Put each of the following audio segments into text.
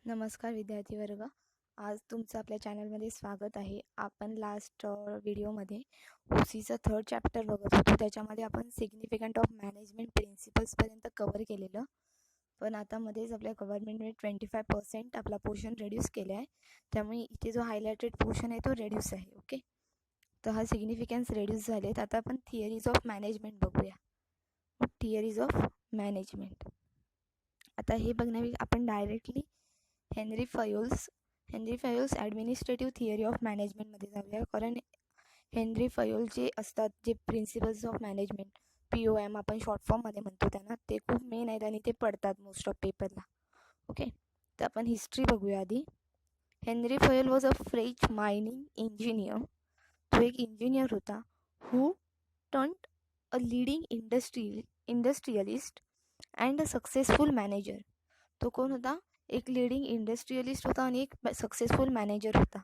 नमस्कार विद्यार्थी वर्ग. आज तुमचं आपल्या चॅनलमध्ये स्वागत आहे. आपण लास्ट व्हिडिओमध्ये ओसीचं थर्ड चॅप्टर बघत होतो. त्याच्यामध्ये आपण सिग्निफिकंट ऑफ मॅनेजमेंट प्रिन्सिपल्सपर्यंत कवर केलेलं. पण आता मध्येच आपल्या गव्हर्नमेंटने 25% आपला पोर्शन रेड्यूस केला आहे. त्यामुळे इथे जो हायलायटेड पोर्शन आहे तो रेड्यूस आहे. ओके, तर हा सिग्निफिकन्स रेड्यूस झालेत. आता आपण थिअरीज ऑफ मॅनेजमेंट बघूया. Theories of management. आता हे बघण्यासाठी आपण directly Henri Fayol's administrative theory of मॅनेजमेंटमध्ये जाऊया. कारण हेनरी फयोल जे असतात, जे प्रिन्सिपल्स ऑफ मॅनेजमेंट POM आपण शॉर्ट फॉर्ममध्ये म्हणतो त्यांना, ते खूप मेन आहेत आणि ते पडतात मोस्ट ऑफ पेपरला. ओके, तर आपण हिस्ट्री बघूया आधी. Henri Fayol was a French mining engineer. तो एक इंजिनियर होता who turned a leading industrialist and a successful manager. तो कोण होता? एक लीडिंग इंडस्ट्रियलिस्ट होता आणि एक सक्सेसफुल मॅनेजर होता.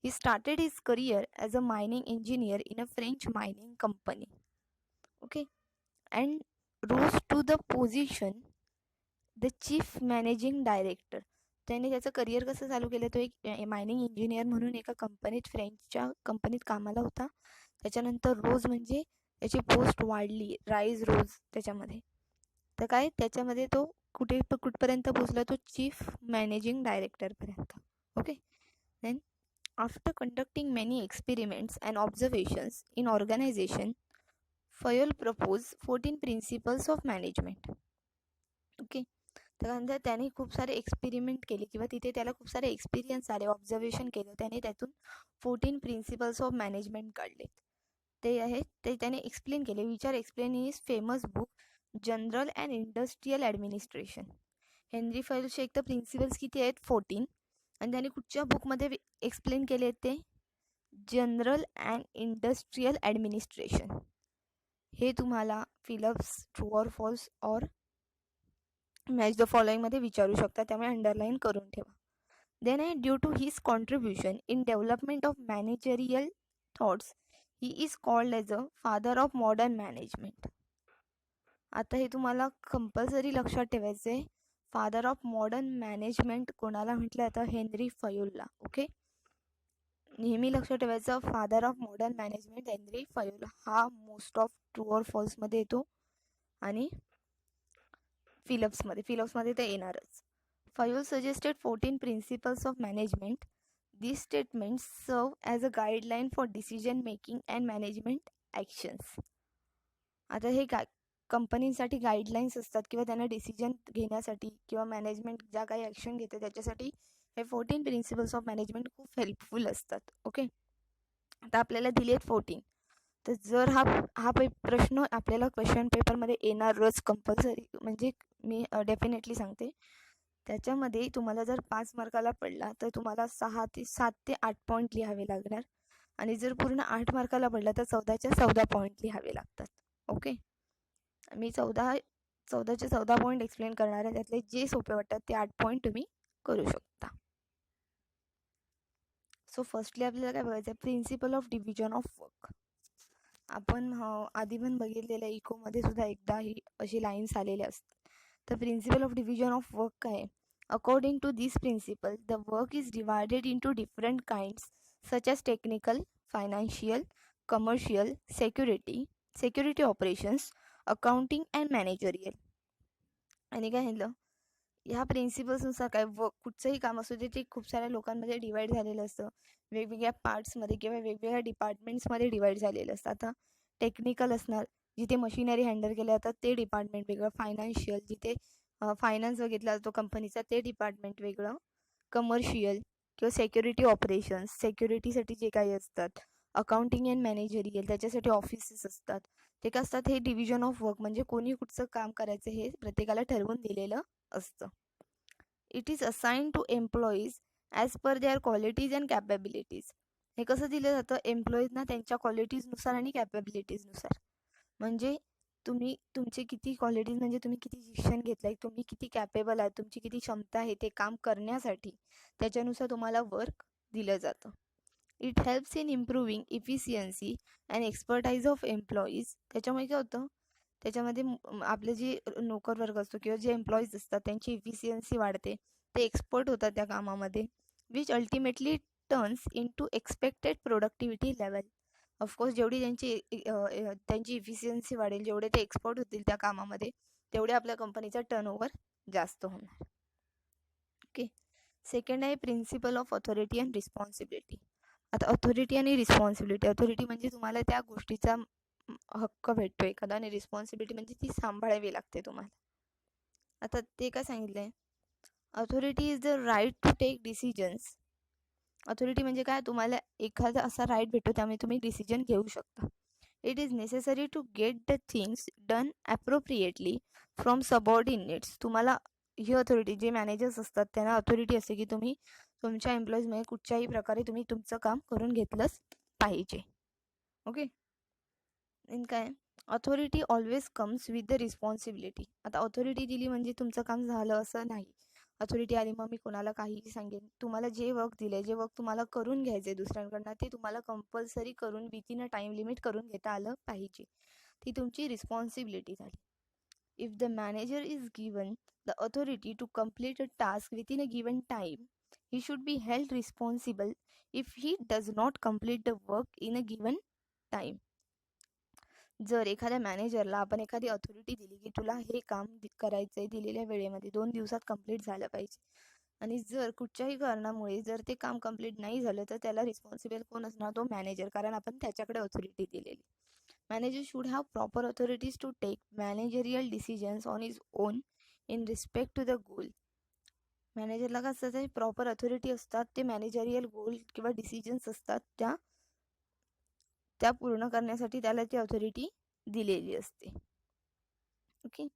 He started his career as a mining engineer in a French mining company. Okay, and rose to the position the chief managing director. त्याने त्याचं करिअर कसं चालू केलं? तो एक मायनिंग इंजिनियर म्हणून एका कंपनीत, फ्रेंचच्या कंपनीत कामाला होता. त्याच्यानंतर रोज म्हणजे त्याची पोस्ट वाढली, राईज रोज त्याच्यामध्ये. तर काय त्याच्यामध्ये तो कुठपर्यंत पोचला? तो चीफ मॅनेजिंग डायरेक्टरपर्यंत. Okay, then after conducting many experiments and observations in organization, Fayol propose 14 principles of management. Okay, त्यानंतर त्याने खूप सारे एक्सपेरिमेंट केले किंवा तिथे त्याला खूप सारे एक्सपिरियन्स आले, ऑब्झर्वेशन केलं त्याने, त्यातून 14 प्रिन्सिपल्स ऑफ मॅनेजमेंट काढले. ते आहेत ते त्याने एक्सप्लेन केले. विचार explain in his famous book general and industrial administration. Henri फयोलचे एक तर प्रिन्सिपल्स किती आहेत? 14. आणि त्याने कुठच्या बुकमध्ये एक्सप्लेन केले आहेत ते? General and industrial administration. हे तुम्हाला fill ups, true or false or match the फॉलोइंगमध्ये विचारू शकता, त्यामुळे अंडरलाईन करून ठेवा. देन आहे due to his contribution in development of managerial thoughts he is called as a father of modern management. आता हे तुम्हाला कंपल्सरी लक्षात ठेवायचं आहे. फादर ऑफ मॉडर्न मॅनेजमेंट कोणाला म्हटलं आता? हेनरी फयोलला. ओके, नेहमी लक्षात ठेवायचं, father of modern management Henry Fayol. हा मोस्ट ऑफ ट्रू ऑर फॉल्समध्ये येतो आणि फिलप्समध्ये ते येणारच. Fayol suggested 14 principles of management. These statements serve as a guideline for decision making and management actions. आता हे कंपनीसाठी गाईडलाईन्स असतात किंवा त्यांना डिसिजन घेण्यासाठी किंवा मॅनेजमेंट ज्या काही ॲक्शन घेते त्याच्यासाठी हे 14 प्रिन्सिपल्स ऑफ मॅनेजमेंट खूप हेल्पफुल असतात. ओके, आता आपल्याला दिले आहेत 14. तर जर हा प्रश्न आपल्याला क्वेश्चन पेपरमध्ये येणारच कंपल्सरी, म्हणजे मी डेफिनेटली सांगते. त्याच्यामध्ये तुम्हाला जर 5 मार्काला पडला तर तुम्हाला 7 ते 8 पॉईंट लिहावे लागणार. आणि जर पूर्ण 8 मार्काला पडला तर 14च्या 14 पॉईंट लिहावे लागतात. ओके, मी 14चे 14 पॉईंट एक्सप्लेन करणार आहे. त्यातले जे सोपे वाटतात ते 8 पॉईंट तुम्ही करू शकता. सो फर्स्टली आपल्याला काय बघायचं आहे? Principle of division of work. आपण आधी पण बघितलेल्या इकोमध्ये सुद्धा एकदा ही अशी लाईन्स आलेल्या असतात. तर principle of division of work काय? According to this principle the work is divided into different kinds such as technical, financial, commercial, security operations, accounting and managerial. आणि काय म्हटलं? ह्या प्रिन्सिपल्सनुसार काय कुठचंही काम असू दे ते खूप साऱ्या लोकांमध्ये डिवाईड झालेलं असतं, वेगवेगळ्या पार्ट्समध्ये किंवा वेगवेगळ्या डिपार्टमेंट्समध्ये डिवाईड झालेलं असतं. आता टेक्निकल असणार, जिथे मशिनरी हँडल केल्या जातात ते डिपार्टमेंट वेगळं. फायनान्शियल, जिथे फायनान्स बघितला जातो कंपनीचा ते डिपार्टमेंट वेगळं. कमर्शियल किंवा सेक्युरिटी ऑपरेशन्स, सेक्युरिटीसाठी जे काही असतात. अकाउंटिंग अँड मॅनेजरियल, त्याच्यासाठी ऑफिसेस असतात. ते काय असतात? हे डिव्हिजन ऑफ वर्क, म्हणजे कोणी कुठचं काम करायचं हे प्रत्येकाला ठरवून दिलेलं असतं. It is assigned to employees as per their qualities and capabilities. हे कसं दिलं जातं? एम्प्लॉईजना त्यांच्या क्वालिटीजनुसार आणि कॅपेबिलिटीजनुसार. म्हणजे तुम्ही तुमचे किती क्वालिटीज, म्हणजे तुम्ही किती शिक्षण घेतलं आहे, तुम्ही किती कॅपेबल आहात, तुमची किती क्षमता आहे ते काम करण्यासाठी, त्याच्यानुसार तुम्हाला वर्क दिलं जातं. It helps in improving efficiency and expertise of employees. त्याच्यामुळे काय होतं? त्याच्यामध्ये आपले जे नोकर वर्ग असतो किंवा जे एम्प्लॉईज असतात त्यांची इफिशियन्सी वाढते, ते एक्सपर्ट होतात त्या कामामध्ये, which ultimately turns into expected productivity level. Of course जेवढी त्यांची इफिशियन्सी वाढेल, जेवढे ते एक्सपर्ट होतील त्या कामामध्ये, तेवढे आपल्या कंपनीचा टर्नओव्हर जास्त होणार. ओके. सेकंड आहे principle of authority and responsibility. आता ऑथॉरिटी आणि रिस्पॉन्सिबिलिटी, ऑथॉरिटी म्हणजे तुम्हाला त्या गोष्टीचा हक्क भेटतो एखादा, आणि रिस्पॉन्सिबिलिटी म्हणजे ती सांभाळावी लागते तुम्हाला. आता ते काय सांगितलंय, authority is the right to take decisions. Authority म्हणजे काय, तुम्हाला एखादा असा राईट भेटतो, त्यामुळे तुम्ही डिसिजन घेऊ शकता. It is necessary to get the things done appropriately from subordinates. तुम्हाला ही ऑथॉरिटी, जे मॅनेजर्स असतात त्यांना ऑथॉरिटी असते की तुम्ही तुमच्या एम्प्लॉईजमध्ये कुठच्याही प्रकारे तुम्ही तुमचं काम करून घेतलंच पाहिजे. ओके. इन काय, authority always comes with the responsibility. आता ऑथॉरिटी दिली म्हणजे तुमचं काम झालं असं नाही. ऑथॉरिटी आली मग मी कोणाला काहीही सांगेन. तुम्हाला जे वर्क दिले, जे वर्क तुम्हाला करून घ्यायचे दुसऱ्यांकडनं, ते तुम्हाला कंपल्सरी करून विथिन अ टाइम लिमिट करून घेता आलं पाहिजे. ती तुमची रिस्पॉन्सिबिलिटी झाली. If the manager is given the authority to complete a task within a given time, he should be held responsible if he does not complete the work in a given time. जर एखाद्या मॅनेजरला आपण एखादी authority दिली की तुला हे काम करायचंय दिलेल्या वेळेमध्ये 2 दिवसात कंप्लीट झालं पाहिजे, आणि जर कुठच्याही कारणामुळे जर ते काम कंप्लीट नाही झालं, तर त्याला रिस्पॉन्सिबल कोण असणार, तो मॅनेजर, कारण आपण त्याच्याकडे ऑथॉरिटी दिलेली. Manager should have proper authorities to take managerial decisions on his own in respect to the goal. मॅनेजरला काय असतं, प्रॉपर ऑथॉरिटी असतात, ते मॅनेजरियल गोल किंवा डिसिजन्स असतात त्या पूर्ण करण्यासाठी त्याला ती ऑथॉरिटी दिलेली असते. ओके.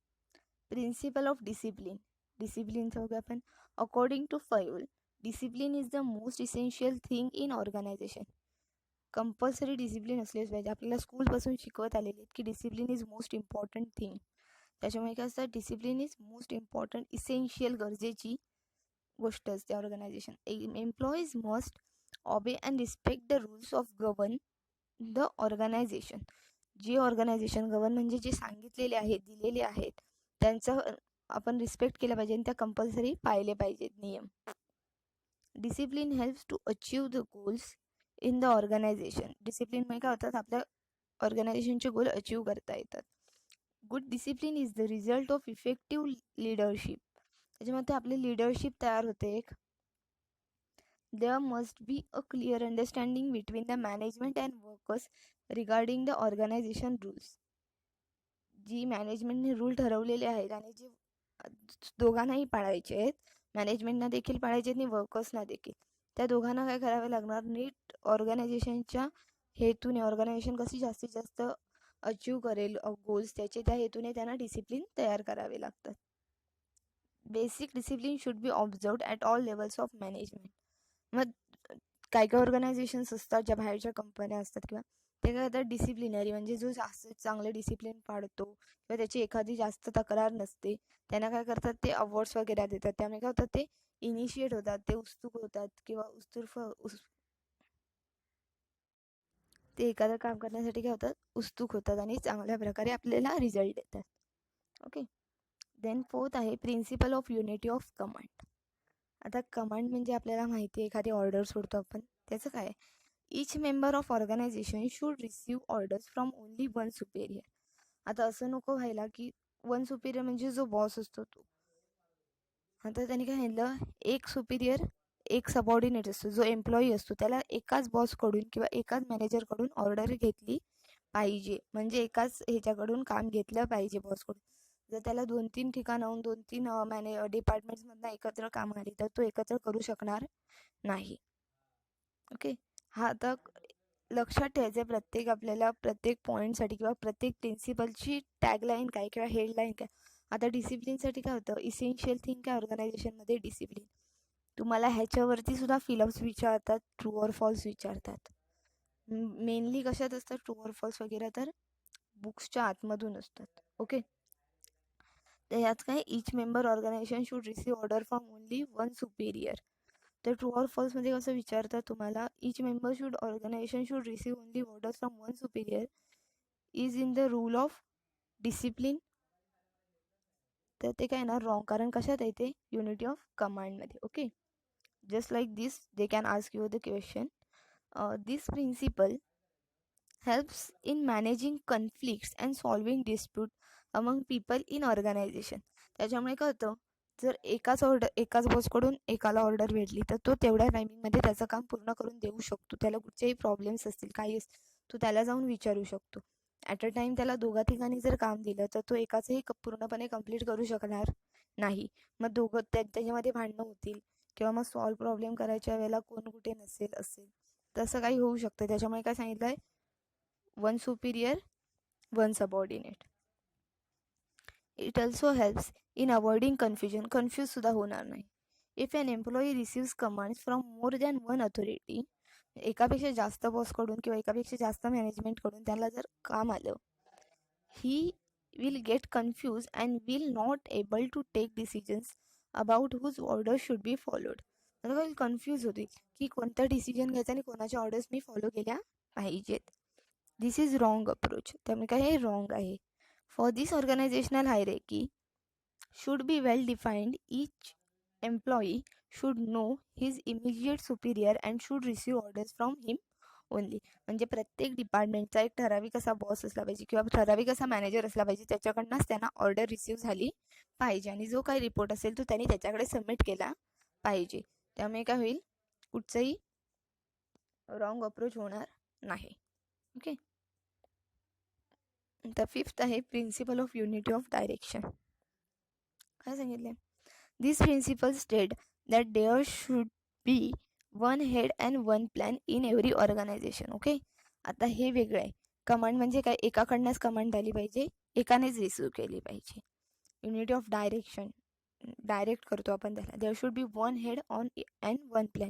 Principle of discipline. डिसिप्लिनचं बघा आपण. According to Fayol, discipline is the most essential thing in organization. Compulsory discipline असलेच पाहिजे. आपल्याला स्कूलपासून शिकवत आलेले आहेत की discipline is most important thing. त्याच्यामुळे काय असतं, discipline is most important, essential, गरजेची गोष्ट असते organization. Employees must obey and respect the rules of govern the organization. जे ऑर्गनायझेशन गव्हर्न म्हणजे जे सांगितलेले आहेत, दिलेले आहेत, त्यांचा आपण रिस्पेक्ट केला पाहिजे आणि त्या कंपल्सरी पाळले पाहिजेत नियम. Discipline helps to achieve the goals in the organization. डिसिप्लिनमुळे काय होतात, आपल्या ऑर्गनायझेशनचे गोल अचीव करता येतात. Good discipline is the result of effective leadership. त्याच्यामध्ये आपली लिडरशिप तयार होते एक. There must be a clear understanding between the management and workers regarding the organization rules. जी मॅनेजमेंटने रूल ठरवलेले आहेत आणि जे दोघांनाही पाळायचे आहेत, मॅनेजमेंटना देखील पाळायचे आणि वर्कर्सना देखील, त्या दोघांना काय करावे लागणार, नीट ऑर्गनायझेशनच्या हेतूने, ऑर्गनायझेशन कशी जास्तीत जास्त अचीव करेल गोल्स, त्या हेतूने त्यांना डिसिप्लिन तयार करावे लागतात. Basic discipline should be observed at all levels of management. मग काही ऑर्गनायझेशन्स असतात, ज्या बाहेरच्या कंपन्या असतात किंवा ते काय करतात, डिसिप्लिनरी म्हणजे जो जास्त चांगले डिसिप्लिन पाळतो किंवा त्याची एखादी जास्त तक्रार नसते, त्यांना काय करतात, ते अवॉर्ड्स वगैरे देतात. त्यामुळे काय होतात, ते इनिशिएट होतात, ते उत्सुक होतात किंवा ते एखादं काम करण्यासाठी काय होतात, उत्सुक होतात आणि चांगल्या प्रकारे आपल्याला रिझल्ट देतात. ओके. देन फोर्थ आहे principle of unity of command. आता कमांड म्हणजे आपल्याला माहिती आहे, एखादी ऑर्डर सोडतो आपण, त्याचं काय, each member of organization should receive orders from only one superior. आता असं नको व्हायला की वन सुपेरियर म्हणजे जो बॉस असतो तो, आता त्याने काय सांगितलं, एक सुपेरियर एक सबऑर्डिनेट असतो, जो एम्प्लॉई असतो त्याला एकाच बॉसकडून किंवा एकाच मॅनेजरकडून ऑर्डर घेतली पाहिजे, म्हणजे एकाच ह्याच्याकडून काम घेतलं पाहिजे बॉसकडून. जर त्याला 2-3 ठिकाणाहून 2-3 डिपार्टमेंट्समधनं एकत्र काम आली तर तो एकत्र करू शकणार नाही. ओके. हा आता लक्षात ठेवायचं आहे आपल्याला प्रत्येक पॉईंटसाठी किंवा प्रत्येक प्रिन्सिपलची टॅगलाईन काय किंवा हेडलाईन काय. आता डिसिप्लिनसाठी काय होतं, इसेन्शियल थिंग काय ऑर्गनायझेशनमध्ये डिसिप्लिन. तुम्हाला ह्याच्यावरती सुद्धा फिलअप्स विचारतात, ट्रू ऑर फॉल्स विचारतात. मेनली कशात असतात ट्रू ऑर फॉल्स वगैरे, तर बुक्सच्या आतमधून असतात. ओके. तर यात काय, each member organization should receive order from only one superior. तर ट्रू ऑर फॉल्स मध्ये कसं विचारतात तुम्हाला, each member should organization should receive only order from one superior is in the rule of discipline तर ते काय ना रॉंग, कारण कशात आहे ते युनिटी ऑफ कमांडमध्ये. Okay, just like this they can ask you the question. This principle helps in managing conflicts and solving dispute among people in organization. त्याच्यामुळे काय होतं, जर एकाच बॉसकडून एकाला ऑर्डर भेटली तर तो तेवढ्या टायमिंगमध्ये त्याचं काम पूर्ण करून देऊ शकतो. त्याला कुठचेही प्रॉब्लेम्स असतील काही तो त्याला जाऊन विचारू शकतो. ॲट अ टाइम त्याला दोघा ठिकाणी जर काम दिलं तर तो एकाचंही पूर्णपणे कंप्लीट करू शकणार नाही. मग दोघं त्याच्यामध्ये भांडणं होतील किंवा मग सॉल्व प्रॉब्लेम करायच्या वेळेला कोण कुठे नसेल असेल तसं काही होऊ शकतं. त्याच्यामुळे काय सांगितलंय, one superior, one subordinate. It also helps in avoiding confusion. Confuse सुद्धा होणार नाही. If an employee receives commands from more than one authority, एकापेक्षा जास्त बॉसकडून किंवा एकापेक्षा जास्त मॅनेजमेंटकडून त्याला जर काम आलं, he will get confused and will not able to take decisions about whose orders should be followed. म्हणजे कन्फ्यूज होतील की कोणता डिसिजन घ्यायचा आणि कोणाच्या ऑर्डर्स मी फॉलो केल्या पाहिजेत. दिस इज रॉंग अप्रोच. त्यामुळे काय हे रॉंग आहे. For this organisational hierarchy should be well defined. Each employee should know his immediate superior and should receive orders from him only. म्हणजे प्रत्येक डिपार्टमेंटचा एक ठराविक असा बॉस असला पाहिजे किंवा ठराविक असा मॅनेजर असला पाहिजे, त्याच्याकडनंच त्यांना ऑर्डर रिसीव्ह झाली पाहिजे आणि जो काही रिपोर्ट असेल तो त्यांनी त्याच्याकडे सबमिट केला पाहिजे. त्यामुळे काय होईल, कुठचंही रॉंग अप्रोच होणार नाही. ओके, द फिफ्थ आहे principle of unity of direction. काय सांगितले, this principle state that there should be one head and one plan in every organization. Okay, आता हे वेगळं आहे. कमांड म्हणजे काय, एकाकडनंच कमांड आली पाहिजे, एकानेच रिसिव्ह केली पाहिजे. युनिटी ऑफ डायरेक्शन, डायरेक्ट करतो आपण त्याला. There should be one head on and one plan.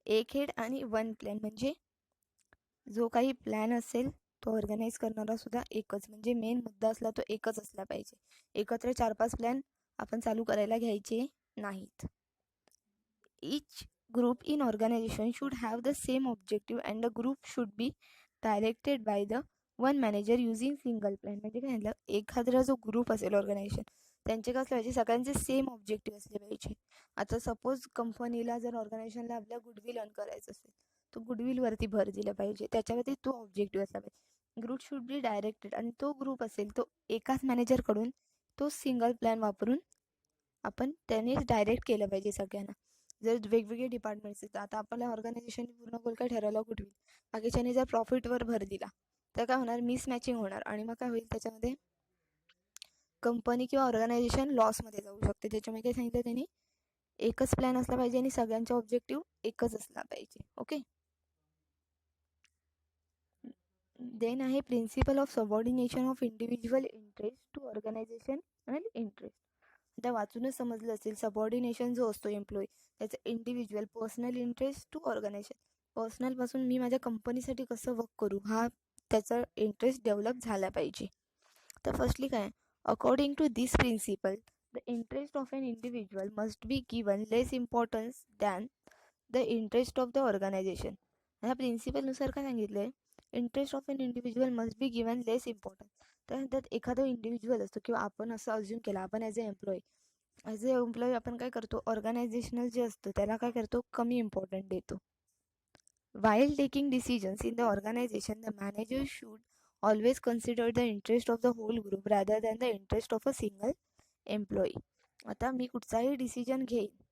एक हेड आणि वन प्लॅन म्हणजे जो काही प्लॅन असेल तो ऑर्गनाईज करणारा सुद्धा एकच, म्हणजे मेन मुद्दा असला तो एकच असला पाहिजे. एकत्र 4-5 प्लॅन आपण चालू करायला घ्यायचे नाहीत. Each group in organization should have the same objective and the group should be directed by the one manager using single plan. म्हणजे काय झालं, एखादा जो ग्रुप असेल ऑर्गनायझेशन त्यांचे कसं पाहिजे, सगळ्यांचे सेम ऑब्जेक्टिव्ह असले पाहिजे. आता सपोज कंपनीला जर ऑर्गनायझेशनला आपल्या गुडविल अर्न करायचं असेल तो गुडविलवरती भर दिला पाहिजे, त्याच्यावरती तो ऑब्जेक्टिव्ह असला पाहिजे. ग्रुप शुड बी डायरेक्टेड, आणि तो ग्रुप असेल तो एकाच मॅनेजरकडून तो सिंगल प्लॅन वापरून आपण त्यानेच डायरेक्ट केलं पाहिजे सगळ्यांना. जर वेगवेगळे डिपार्टमेंट्स आहेत, आता आपल्या ऑर्गनायझेशनने पूर्ण गोल काय ठरवलं गुडविल, बाकीच्याने जर प्रॉफिटवर भर दिला तर काय होणार, मिसमॅचिंग होणार आणि मग काय होईल, त्याच्यामध्ये कंपनी किंवा ऑर्गनायझेशन लॉसमध्ये जाऊ शकते. त्याच्यामुळे काय सांगितलं त्यांनी, एकच प्लॅन असला पाहिजे आणि सगळ्यांचा ऑब्जेक्टिव्ह एकच असला पाहिजे. ओके, देन आहे principle of subordination of individual interest to organizational interest. आता वाचूनच समजलं असेल, सबऑर्डिनेशन जो असतो एम्प्लॉई त्याचं individual personal interest to organization. पर्सनलपासून मी माझ्या कंपनीसाठी कसं वर्क करू हा त्याचा इंटरेस्ट डेव्हलप झाला पाहिजे. तर फर्स्टली काय, according to this principle the interest of an individual must be given less importance than the interest of the organisation. ह्या प्रिन्सिपलनुसार काय सांगितलं आहे, interest of an individual must be given less importance. त्यानंतर एखादा इंडिव्हिज्युअल असतो किंवा आपण असं अज्युम केला, आपण ॲज अ एम्प्लॉई आपण काय करतो, ऑर्गनायझेशनल जे असतं त्याला काय करतो, कमी इम्पॉर्टंट देतो. While taking decisions in the organization, the manager should always consider the interest of the whole group rather than the interest of a single employee. आता मी कुठचाही डिसिजन घेईन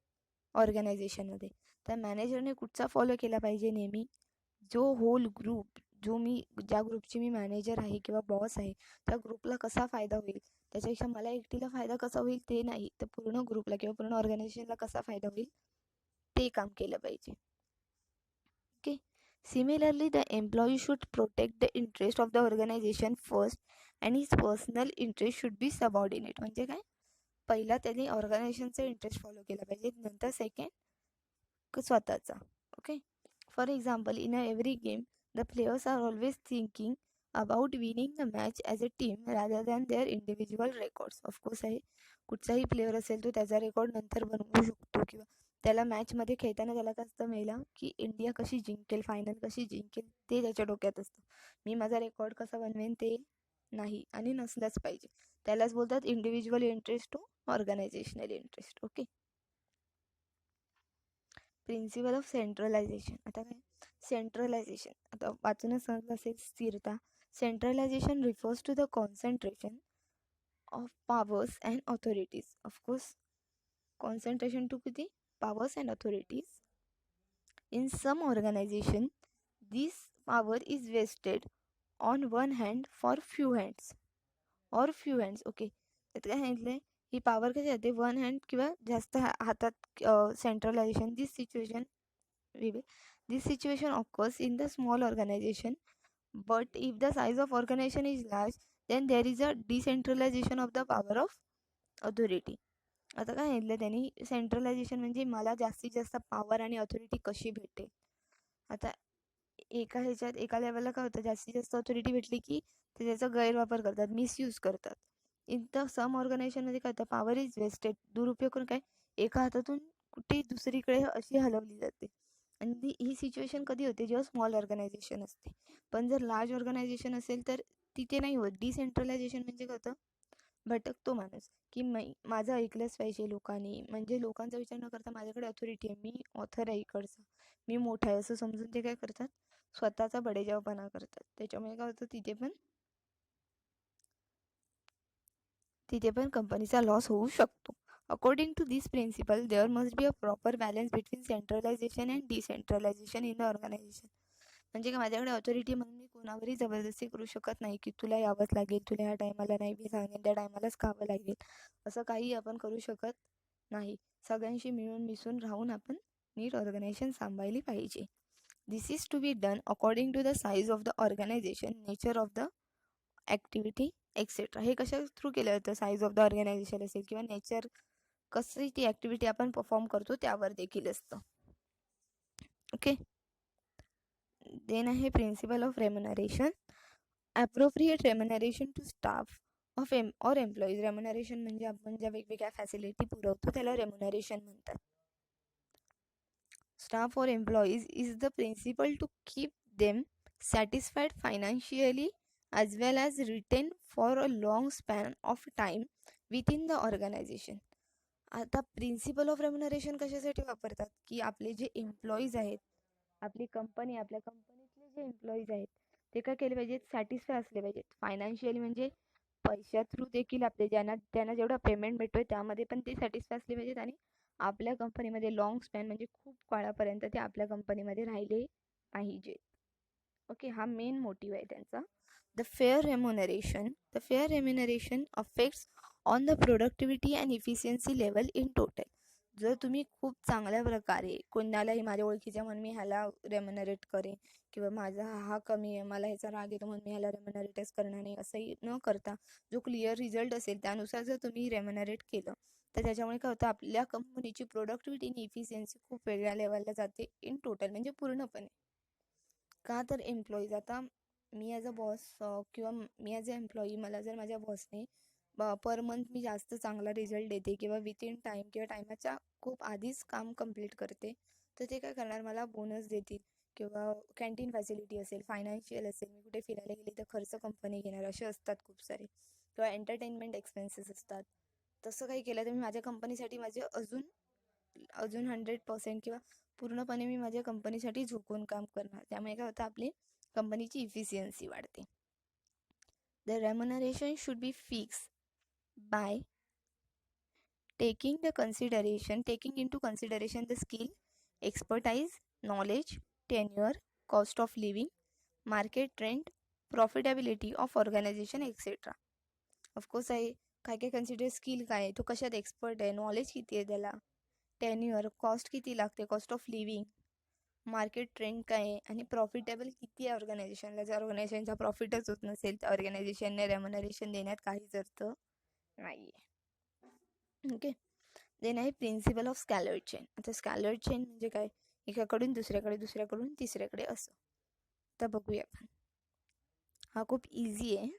ऑर्गनायझेशनमध्ये तर मॅनेजरने कुठचा फॉलो केला पाहिजे, नेहमी जो होल ग्रुप, ज्या ग्रुपची मी मॅनेजर आहे किंवा बॉस आहे त्या ग्रुपला कसा फायदा होईल, त्याच्यापेक्षा मला एकटीला फायदा कसा होईल ते नाही, तर पूर्ण ग्रुपला किंवा पूर्ण ऑर्गनायझेशनला कसा फायदा होईल ते काम केलं पाहिजे. Okay. Similarly, the employee should protect the interest of the organization first and his personal interest should be subordinate. म्हणजे काय, पहिला त्यांनी ऑर्गनायझेशनचा इंटरेस्ट फॉलो केला पाहिजे, नंतर सेकंड स्वतःचा. Okay, for example, in a every game the players are always thinking about winning the match as a team rather than their individual records. Of course आहे, कुठचाही प्लेअर असेल तो त्याचा रेकॉर्ड नंतर बनवू शकतो किंवा त्याला मॅचमध्ये खेळताना त्याला काय असतं मेला की इंडिया कशी जिंकेल, फायनल कशी जिंकेल ते त्याच्या डोक्यात असतं. मी माझा रेकॉर्ड कसा बनवेन ते नाही आणि नसलाच पाहिजे. त्यालाच बोलतात individual interest to organizational interest. Okay. Principle of centralization. आता काय सेंट्रलायझेशन, आता वाचूनच समजलं असेल, स्थिरता. Centralization refers to the concentration of powers and authorities. Of course, concentration to the powers and authorities. In some organization, this power is vested on one hand for few hands or few hands. Okay. त्यात काय सांगितलंय, ही power कशी जाते, one hand किंवा जास्त हातात centralization. This situation occurs in the small organization, but if the size of organization is large, then there is a decentralization of the power of authority. आता काय सांगितलं त्यांनी, सेंट्रलायझेशन म्हणजे मला जास्तीत जास्त पॉवर आणि ऑथॉरिटी कशी भेटेल. आता एका लेवलला काय होतं, जास्तीत जास्त ऑथॉरिटी भेटली की ते त्याचा गैरवापर करतात, मिसयूज करतात. इन द सम ऑर्गनायझेशनमध्ये काय होतं, पॉवर इज वेस्टेड, दुरुपयोग करून काय एका हातातून कुठे दुसरीकडे अशी हलवली जाते. आणि ही सिच्युएशन कधी होते, जेव्हा स्मॉल ऑर्गनायझेशन असते. पण जर लार्ज ऑर्गनायझेशन असेल तर तिथे नाही होत. डिसेंट्रलायझेशन म्हणजे काय होतं, भटकतो माणूस की माझं ऐकलंच पाहिजे लोकांनी, म्हणजे लोकांचा विचार न करता माझ्याकडे ऑथॉरिटी आहे, मी ऑथर आहे इकडचा, मी मोठा आहे असं समजून ते काय करतात, स्वतःचा बडेजावपणा करतात. त्याच्यामुळे काय होतं, तिथे पण कंपनीचा लॉस होऊ शकतो. According to this principle there must be a proper balance between centralization and decentralization in the organization. म्हणजे की माझ्याकडे ऑथॉरिटी म्हणून मी कोणावरही जबरदस्ती करू शकत नाही की तुला यावंच लागेल, तुला ह्या टायमाला नाही, मी सांगेन त्या टायमालाच खावं लागेल, असं काही आपण करू शकत नाही. सगळ्यांशी मिळून मिसळून राहून आपण नीट ऑर्गनायझेशन सांभाळली पाहिजे. This is to be done according to the size of the organization, nature of the activity etcetera. हे कशा थ्रू केलं जातं, साईज ऑफ द ऑर्गनायझेशन असेल किंवा नेचर, कशी ती ॲक्टिव्हिटी आपण परफॉर्म करतो त्यावर देखील असतं. ओके. देन आहे principle of remuneration. Appropriate remuneration to staff of or employees. Remuneration म्हणजे आपण ज्या वेगवेगळ्या फॅसिलिटी पुरवतो त्याला रेम्युनरेशन म्हणतात. Staff or employees is the principle to keep them satisfied financially as well as retain for a long span of time within the organization. आता principal of remuneration कशासाठी वापरतात, की आपले जे एम्प्लॉईज आहेत, आपल्या कंपनीतले जे एम्प्लॉईज आहेत ते काय केले पाहिजेत, सॅटिस्फाय असले पाहिजेत फायनान्शियली, म्हणजे पैशा थ्रू देखील आपले त्यांना जेवढा पेमेंट भेटतोय त्यामध्ये पण ते सॅटिस्फाय असले पाहिजेत, आणि आपल्या कंपनीमध्ये लॉंग स्पॅन म्हणजे खूप काळापर्यंत ते आपल्या कंपनीमध्ये राहिले पाहिजेत. ओके. हा मेन मोटिव्ह आहे त्यांचा. The fair remuneration affects on the productivity and efficiency level in total. जर तुम्ही खूप चांगल्या प्रकारे कोणालाही, माझ्या ओळखीच्या म्हणून मी ह्याला रेम्युनरेट करेन, किंवा माझा हा कमी आहे, मला ह्याचा राग येतो म्हणून मी ह्याला रेम्युनरेटच करणार नाही, असंही न करता जो क्लिअर रिझल्ट असेल त्यानुसार जर तुम्ही रेम्युनरेट केलं तर त्याच्यामुळे काय होतं, आपल्या कंपनीची प्रोडक्टिव्हिटी आणि इफिशियन्सी खूप वेगळ्या लेवलला जाते इन टोटल, म्हणजे पूर्णपणे. का तर एम्प्लॉईज, आता मी ॲज अ बॉस किंवा मी ॲज अ एम्प्लॉई, मला जर माझ्या बॉसने पर मंथ मी जास्त चांगला रिझल्ट देते किंवा विथिन टाईम किंवा टायमाच्या खूप आधीच काम कंप्लीट करते, तर ते काय करणार, मला बोनस देतील, किंवा कॅन्टीन फॅसिलिटी असेल, फायनान्शियल असेल, मी कुठे फिरायला गेली तर खर्च कंपनी घेणार, असे असतात खूप सारे, किंवा एंटरटेनमेंट एक्सपेन्सेस असतात. तसं काही केलं तर मी माझ्या कंपनीसाठी माझे अजून 100% किंवा पूर्णपणे मी माझ्या कंपनीसाठी झोकून काम करणार. त्यामुळे काय होतं, आपली कंपनीची इफिशियन्सी वाढते. The remuneration should be fix by taking into consideration the skill, expertise, knowledge, tenure, cost of living, market trend, profitability of organization, etc. Of course आहे, काय काय कन्सिडर, स्किल काय आहे, तो कशात एक्सपर्ट आहे, नॉलेज किती आहे त्याला, टेन्युअर, कॉस्ट किती लागते, cost of living, market trend काय आहे, आणि प्रॉफिटेबल किती आहे ऑर्गनायझेशनला. जर ऑर्गनायझेशनचा प्रॉफिटच होत नसेल तर ऑर्गनायझेशनने रेम्युनरेशन देण्यात काहीच अर्थ नाही आहे. ओके. देन आहे प्रिन्सिपल ऑफ स्कॅलर्ड चेन. आता स्कॅलर्ड चेन म्हणजे काय, एकाकडून दुसऱ्याकडे, दुसऱ्याकडून तिसऱ्याकडे असं. आता बघूया आपण, हा खूप इझी आहे.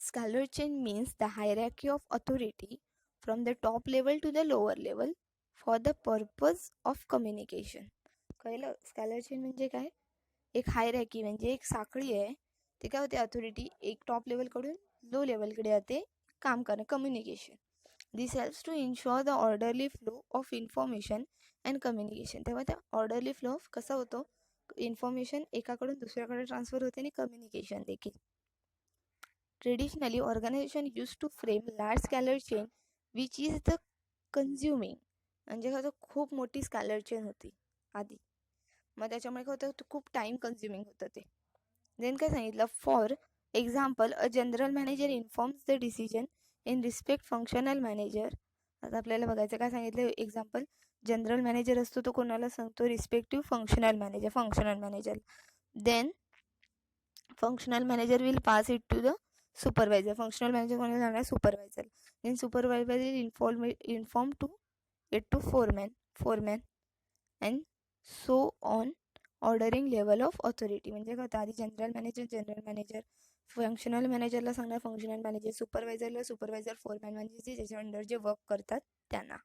Scalar chain means the hierarchy of authority from the top level to the lower level for the purpose of communication. कळलं, स्कॅलर्ड चेन म्हणजे काय, एक हायरॅर्की म्हणजे एक साखळी आहे, ते काय होते, अथॉरिटी एक टॉप लेवलकडून लो लेवलकडे जाते काम करणं, communication. This helps to ensure the orderly flow of information and communication. तेव्हा त्या ऑर्डरली फ्लो ऑफ कसा होतो, इन्फॉर्मेशन एकाकडून दुसऱ्याकडे ट्रान्सफर होते आणि कम्युनिकेशन देखील. Traditionally organization use to frame large scalar chain which is the consuming. म्हणजे काय होतं, खूप मोठी स्कॅलर चेन होती आधी, मग त्याच्यामुळे काय होतं, खूप टाईम कन्झ्युमिंग होतं ते. देन काय सांगितलं, for example a general manager informs the decision in respect functional manager. आता आपल्याला बघायचं काय सांगितलं, एक्झाम्पल जनरल मॅनेजर असतो तो कोणाला सांगतो, respective functional manager. Then functional manager will pass it to the supervisor. Functional manager कोणाला सांगणार, supervisor. Then supervisor will inform to it to foreman and so on ordering level of authority. म्हणजे काय होतं, आधी जनरल मॅनेजर फंक्शनल मॅनेजरला सांगणार, functional manager सुपरवायझरला, supervisor foreman म्हणजे जे ज्याच्या अंडर जे वर्क करतात त्यांना.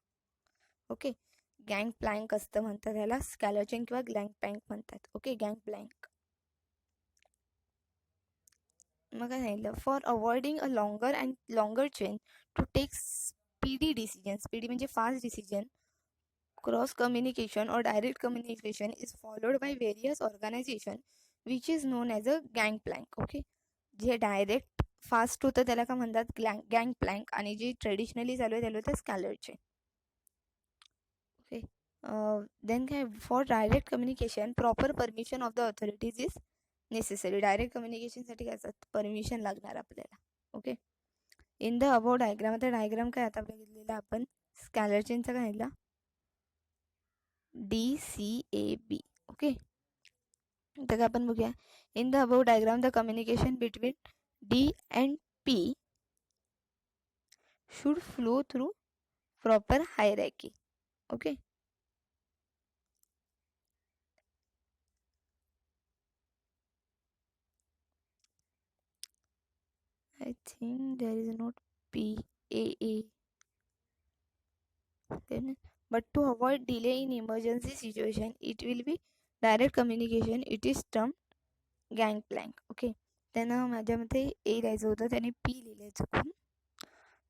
ओके. गँग प्लँक असतं म्हणतात त्याला, स्कॅलर चेन किंवा गँग प्लँक म्हणतात. ओके, गँग प्लँक. मग काय सांगितलं, for avoiding a longer chain to take speedy decision. Speedy म्हणजे फास्ट डिसिजन. क्रॉस कम्युनिकेशन और direct communication is followed by various organisation which is known as a गँग प्लँक. ओके, जे direct fast होतं त्याला काय म्हणतात, गँग प्लँक, आणि जे ट्रेडिशनली चालू आहे त्याला होतं स्कॅलर चेन. ओके. देन काय, for direct communication proper permission of the authorities is necessary. Direct कम्युनिकेशनसाठी काय असतात, परमिशन लागणार आपल्याला. Okay. In the above diagram. आता डायग्राम काय आता बघितलेला आपण, स्कॅलर चेनचा काय सांगितला, DCAB. ओके, तर काय आपण बघूया, in the above diagram the communication between D and P should flow through proper hierarchy. Okay. I think there is not PAA. Then, but to avoid delay in emergency situation, it will be direct communication. It is termed gangplank. Okay. त्यांना माझ्या मते ए लिहायचं होतं, त्याने P लिहिलंय चुकून.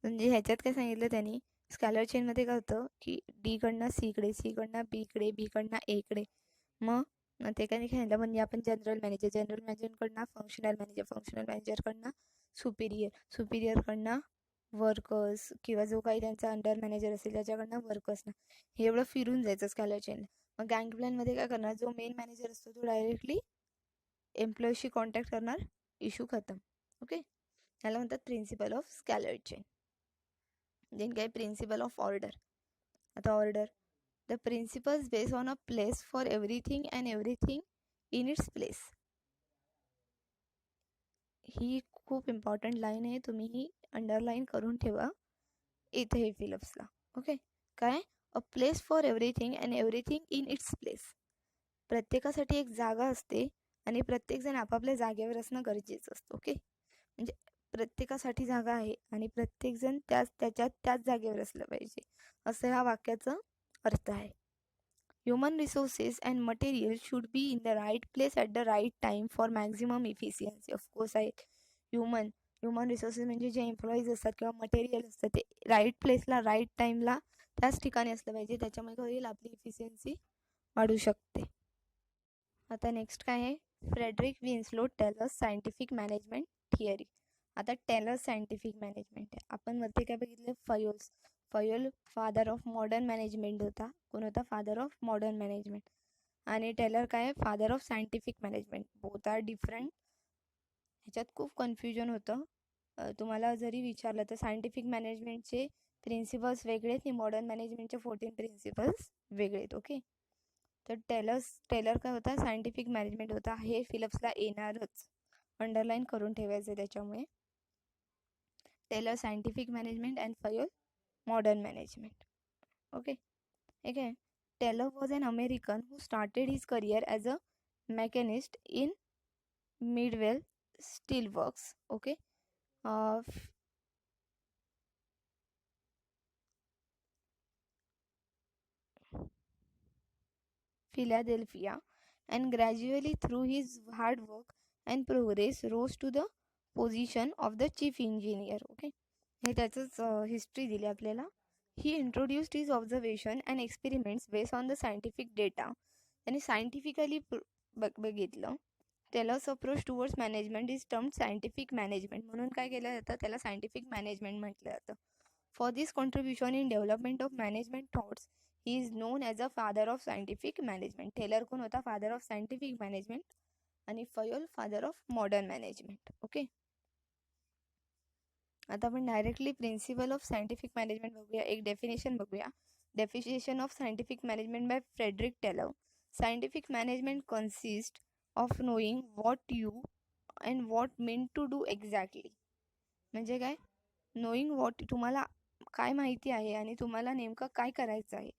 म्हणजे ह्याच्यात काय सांगितलं त्यांनी, स्कॅलर चेनमध्ये काय होतं की डीकडनं सीकडे, सीकडनं बीकडे, बीकडनं एकडे. मग ते काय सांगितलं, म्हणजे आपण जनरल मॅनेजरकडनं फंक्शनल मॅनेजरकडनं सुपिरियरकडनं वर्कर्स, किंवा जो काही त्यांचा अंडर मॅनेजर असेल त्याच्याकडनं वर्कर्सना, हे एवढं फिरून जायचं स्कॅलर चेन. मग गँग प्लॅनमध्ये काय करणार, जो मेन मॅनेजर असतो तो डायरेक्टली एम्प्लॉईशी कॉन्टॅक्ट करणार, इश्यू खतम. ओके, त्याला म्हणतात principle of scalar chain. Then काय, प्रिन्सिपल ऑफ ऑर्डर. आता order, the principles based on a place for everything and everything in its place. ही खूप इम्पॉर्टंट लाईन आहे, तुम्ही ही अंडरलाईन करून ठेवा इथे हे फिलअप्सला. ओके, काय, अ place for everything and everything in its place. प्रत्येकासाठी एक जागा असते आणि प्रत्येकजण आपापल्या जागेवर असणं गरजेचं असतं. ओके, म्हणजे प्रत्येकासाठी जागा आहे आणि प्रत्येकजण त्याच जागेवर असलं पाहिजे, असं ह्या वाक्याचा अर्थ आहे. Human resources and material should be in the right place at the right time for maximum efficiency. Of course आहे, ह्युमन रिसोर्सेस म्हणजे जे एम्प्लॉईज असतात किंवा मटेरियल असतं ते राईट प्लेसला राईट टाईमला त्याच ठिकाणी असलं पाहिजे, त्याच्यामुळे काय होईल, आपली इफिशियन्सी वाढू शकते. आता नेक्स्ट काय आहे, Frederick Winslow Taylor's scientific management theory. आता टेलर्स सायंटिफिक मॅनेजमेंट आहे. आपण वरती काय बघितलं, Fayol father of modern management होता. कोण होता, फादर ऑफ मॉडर्न मॅनेजमेंट. आणि टेलर काय आहे, father of scientific management. Both are different. ह्याच्यात खूप कन्फ्युजन होतं. तुम्हाला जरी विचारलं तर सायंटिफिक मॅनेजमेंटचे प्रिन्सिपल्स वेगळे आहेत आणि मॉडर्न मॅनेजमेंटचे 14 प्रिन्सिपल्स वेगळे आहेत. ओके, तर टेलर काय होता, सायंटिफिक मॅनेजमेंट होता. हे फिलअप्सला येणारच, अंडरलाईन करून ठेवायचं त्याच्यामुळे. Taylor scientific management and Fayol modern management. Okay, ठीक आहे. Taylor was an American who started his career as a machinist in Midvale Steel Works. Okay, Philadelphia, and gradually through his hard work and progress rose to the position of the chief engineer. Okay, हे त्याचंच history दिली आपल्याला. He introduced his observation and experiments based on the scientific data. त्यांनी scientifically बघितलं. Taylor's approach towards management is termed scientific management. म्हणून काय केलं जातं, त्याला सायंटिफिक मॅनेजमेंट म्हटलं जातं. For this contribution in development of management thoughts he is known as a father of scientific management. Taylor कोण होता, फादर ऑफ सायंटिफिक मॅनेजमेंट, आणि Fayol father of modern management. Okay, आता आपण directly principle of scientific management बघूया. एक definition बघूया. Definition of scientific management by Frederick Taylor. Scientific management consist of knowing what you and what mean to do exactly. म्हणजे काय, knowing what, तुम्हाला काय माहिती आहे आणि तुम्हाला नेमकं काय करायचं आहे,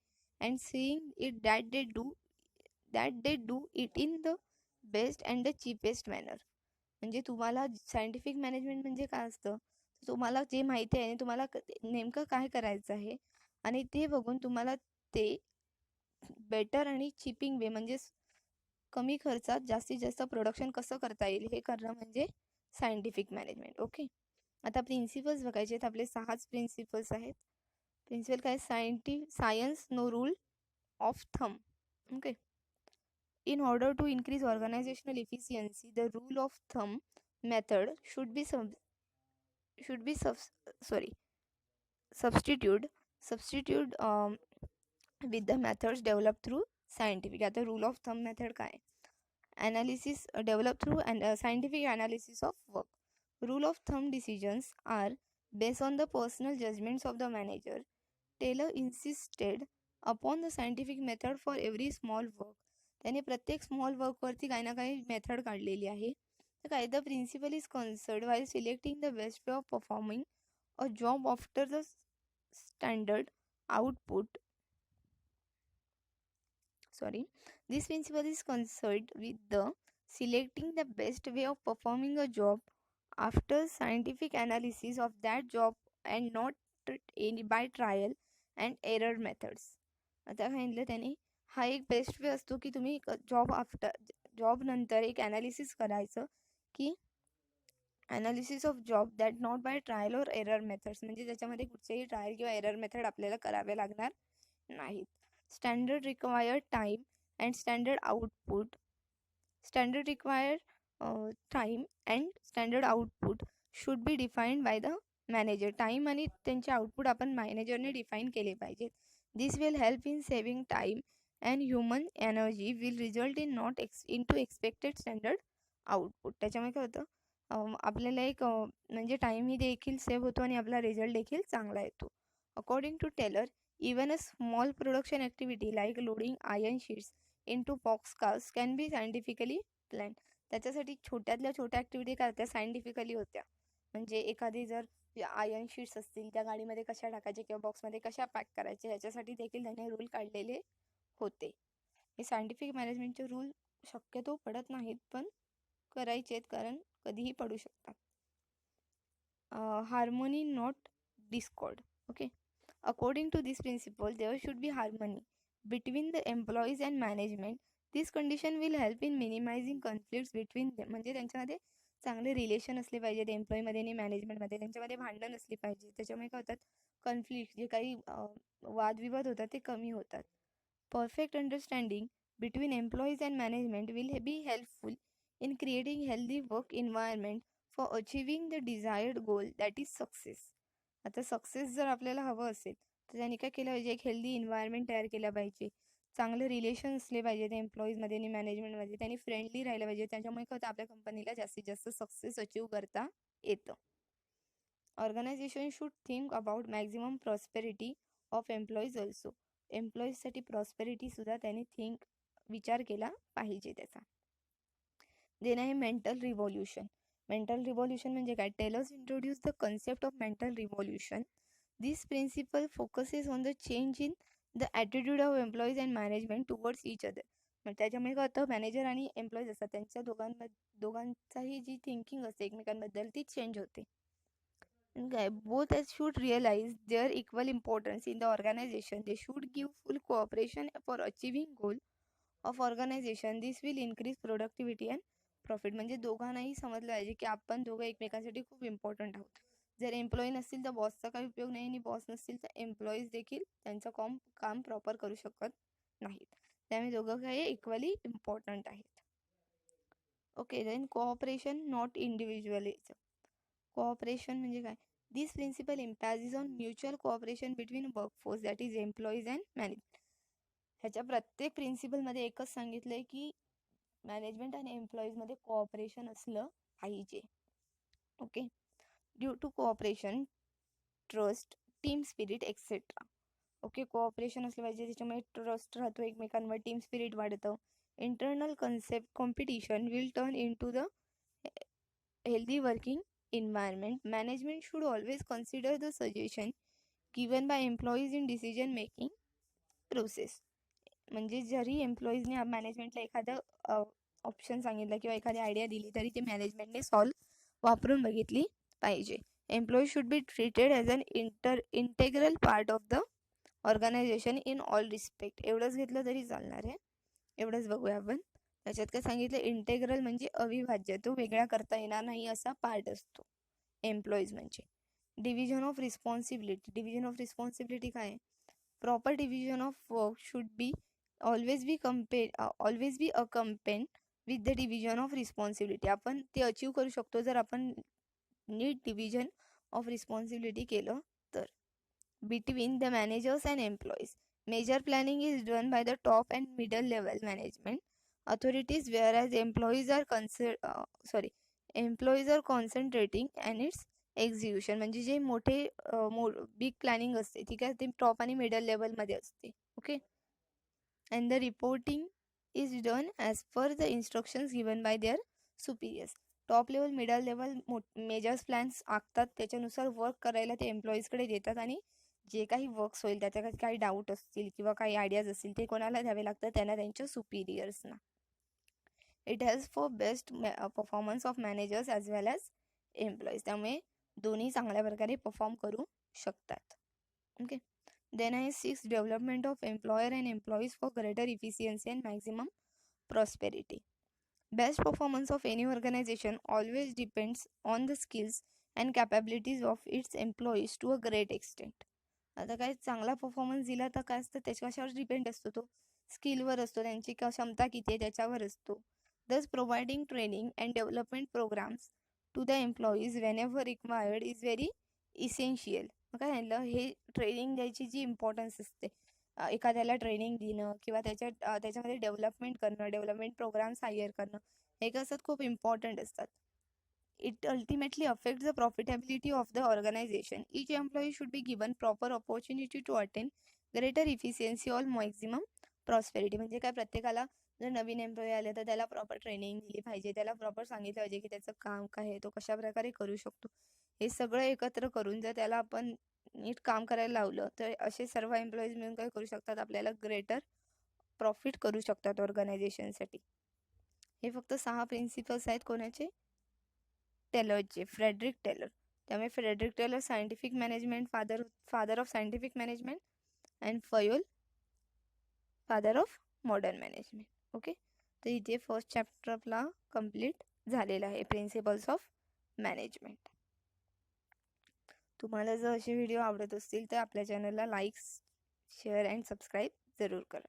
and seeing it that they do it in the best and the cheapest manner. म्हणजे तुम्हाला सायंटिफिक मॅनेजमेंट म्हणजे काय असतं, तुम्हाला जे माहिती आहे आणि तुम्हाला नेमकं काय करायचं आहे आणि ते बघून तुम्हाला ते बेटर आणि चिपिंग वे म्हणजे कमी खर्चात जास्तीत जास्त प्रोडक्शन कसं करता येईल हे करणं म्हणजे सायंटिफिक मॅनेजमेंट. ओके, आता प्रिन्सिपल्स बघायचे आहेत. आपले 6च प्रिन्सिपल्स आहेत. प्रिन्सिपल काय, science no rule of thumb. Okay, in order to increase organizational efficiency, the rule of thumb method should be substituted with the methods developed through scientific. आता rule of thumb method काय, analysis developed through and scientific analysis of work. Rule of thumb decisions are based on the personal judgments of the manager. Taylor insisted upon the scientific method for every small work. त्याने प्रत्येक small वर्कवरती काही ना काही method काढलेली आहे. तर काय, the principle is concerned while selecting the best way of performing a job after the standard output. This principle is concerned with the selecting the best way of performing a job after scientific analysis of that job and not by trial and error methods. आता सांगितलं त्याने, हा एक best way असतो की तुम्ही job नंतर एक ॲनालिसिस करायचं की analysis of job that not by trial और एरर मेथड्स. म्हणजे त्याच्यामध्ये कुठचेही ट्रायल किंवा एरर मेथड आपल्याला करावे लागणार नाहीत. Standard required time and standard output. Standard required time and standard output should be defined by the manager. Time आणि त्यांचे आउटपुट आपण मॅनेजरने डिफाईन केले पाहिजेत. This will help in saving time and human energy will result in not to expected standard output. त्याच्यामुळे काय होतं, आपल्याला एक म्हणजे टाईमही देखील सेव्ह होतो आणि आपला रिझल्ट देखील चांगला येतो. According to Taylor, even a small production activity like loading iron sheets into box cars can be scientifically plan. त्याच्यासाठी छोट्यातल्या छोट्या ॲक्टिव्हिटी काय होत्या, सायंटिफिकली होत्या. म्हणजे एखादी जर आयर्न शीट्स असतील, त्या गाडीमध्ये कशा टाकायचे किंवा बॉक्समध्ये कशा पॅक करायचे, याच्यासाठी देखील त्याने रूल काढलेले होते. हे सायंटिफिक मॅनेजमेंटचे रूल शक्यतो पडत नाहीत, पण करायचे आहेत कारण कधीही पडू शकतात. Harmony not discord. Okay, according to this principle there should be harmony between the employees and management. This condition will help in minimising conflicts between them. म्हणजे त्यांच्यामध्ये चांगले रिलेशन असले पाहिजेत, एम्प्लॉईमध्ये आणि मॅनेजमेंटमध्ये. त्यांच्यामध्ये भांडण नसली पाहिजे. त्याच्यामुळे काय होतात, कॉन्फ्लिक्ट जे काही वादविवाद होतात ते कमी होतात. Perfect understanding between employees and management will be helpful in creating healthy work environment for achieving the desired goal, that is success. आता सक्सेस जर आपल्याला हवं असेल तर त्यांनी काय केलं पाहिजे, एक हेल्दी एन्व्हायरमेंट तयार केलं पाहिजे. चांगले रिलेशन असले पाहिजे एम्प्लॉईजमध्ये आणि मॅनेजमेंटमध्ये. त्यांनी फ्रेंडली राहिलं पाहिजे. त्याच्यामुळे काय होतं, आपल्या कंपनीला जास्तीत जास्त सक्सेस अचीव करता येतं. Organisation should think about maximum prosperity of employees also. एम्प्लॉईजसाठी प्रॉस्पेरिटीसुद्धा त्यांनी विचार केला पाहिजे त्याचा. देन आहे मेंटल रिव्हॉल्युशन. मेंटल रिव्हॉल्युशन म्हणजे काय, Taylor's introduce the concept of mental revolution. This principle focuses on the change in the attitude of employees and management towards each other. मग त्याच्यामुळे काय होतं, मॅनेजर आणि एम्प्लॉईज असतात त्यांच्या दोघांचाही जी थिंकिंग असते एकमेकांबद्दल ती चेंज होते. Both should realize their equal importance in the organization. They should give full cooperation for achieving goal of organization. This will increase productivity and profit म्हणजे दोघांनाही समजलं पाहिजे की आपण दोघं एकमेकांसाठी खूप इम्पॉर्टंट आहोत. जर एम्प्लॉई नसतील तर बॉसचा काही उपयोग नाही, आणि बॉस नसतील तर एम्प्लॉईज देखील त्यांचं काम प्रॉपर करू शकत नाहीत. त्यामुळे दोघं काही इक्वली इम्पॉर्टंट आहेत. Okay, then cooperation not individualism. Cooperation म्हणजे काय? This principle emphasis on mutual cooperation between workforce that is employees and management. ह्याच्या प्रत्येक प्रिन्सिपलमध्ये एकच सांगितलंय की मॅनेजमेंट आणि एम्प्लॉईजमध्ये कोऑपरेशन असलं पाहिजे. Okay, due to cooperation trust, team spirit etcetera. Okay, cooperation असलं पाहिजे, त्याच्यामुळे ट्रस्ट राहतो एकमेकांवर, टीम स्पिरिट वाढतं. Internal concept competition will turn into the healthy working environment. Management should always consider the suggestion given by employees in decision making process. म्हणजे जरी एम्प्लॉईजने मॅनेजमेंटला एखादं option सांगितलं किंवा एखादी आयडिया दिली तरी ते मॅनेजमेंटने वापरून बघितली पाहिजे. Employee should be treated as an integral part of the organisation in all respect. एवढंच घेतलं तरी चालणार आहे. एवढंच बघूया आपण. त्याच्यात काय सांगितलं? इंटेग्रल म्हणजे अविभाज्य, तो वेगळा करता येणार नाही असा पार्ट असतो एम्प्लॉईज म्हणजे. Division of responsibility. Division of responsibility काय? Proper division of work should be always be accompanied with the division of responsibility. आपण ते अचीव करू शकतो जर आपण नीट डिव्हिजन ऑफ रिस्पॉन्सिबिलिटी केलं तर. Between the managers and employees. Major planning is done by the top and middle level management authorities, whereas employees are concentrating and its execution. म्हणजे जे मोठे बिग प्लॅनिंग असते, ठीक आहे, ते टॉप आणि मिडल लेवलमध्ये असते. Okay, and the reporting is done as per the instructions given by their superiors. Top level, middle level majors plans आखतात, त्याच्यानुसार वर्क करायला ते एम्प्लॉईजकडे देतात, आणि जे काही वर्क्स होईल त्याच्यात काही डाऊट असतील किंवा काही आयडियाज असतील ते कोणाला द्यावे लागतात? त्यांना त्यांच्या सुपिरियर्सना. It has for best performance of managers as well as employees. त्यामुळे दोन्ही चांगल्या प्रकारे परफॉर्म करू शकतात. ओके, देन आहे 6 development of employer and employees for greater efficiency and maximum prosperity. Best performance of any organisation always depends on the skills and capabilities of its employees to a great extent. आता काय चांगला performance दिला तर काय असतं, त्याच्या कशावर depend असतो? तो स्किलवर असतो, त्यांची क्षमता किती आहे त्याच्यावर असतो. Thus providing training and development programs to the employees whenever required is very essential. काय झालं, हे ट्रेनिंग द्यायची जी इम्पॉर्टन्स असते, एखाद्याला ट्रेनिंग देणं किंवा त्याच्यामध्ये डेव्हलपमेंट करणं, डेव्हलपमेंट प्रोग्राम्स हायर करणं, हे कसं खूप इम्पॉर्टंट असतात. It ultimately affects the profitability of the organization. Each employee should be given proper opportunity to attain greater efficiency or maximum prosperity. म्हणजे काय, प्रत्येकाला जर नवीन एम्प्लॉई आले तर त्याला प्रॉपर ट्रेनिंग दिली पाहिजे, त्याला प्रॉपर सांगितलं पाहिजे की त्याचं काम काय आहे, तो कशा प्रकारे करू शकतो. हे सगळं एकत्र करून जर त्याला आपण नीट काम करायला लावलं तर असे सर्व एम्प्लॉईज मिळून काय करू शकतात? आपल्याला ग्रेटर प्रॉफिट करू शकतात ऑर्गनायझेशनसाठी. हे फक्त 6 प्रिन्सिपल्स आहेत कोणाचे? टेलरचे, फ्रेडरिक टेलर. त्यामुळे Frederick Taylor scientific management father of scientific management, and Fayol father of modern management. Okay, तर इथे फर्स्ट चॅप्टर आपला कम्प्लीट झालेला आहे, प्रिन्सिपल्स ऑफ मॅनेजमेंट. तुम्हाला जर असे व्हिडिओ आवडत असतील तर आपल्या चॅनलला लाईक, शेअर अँड सबस्क्राईब जरूर करा.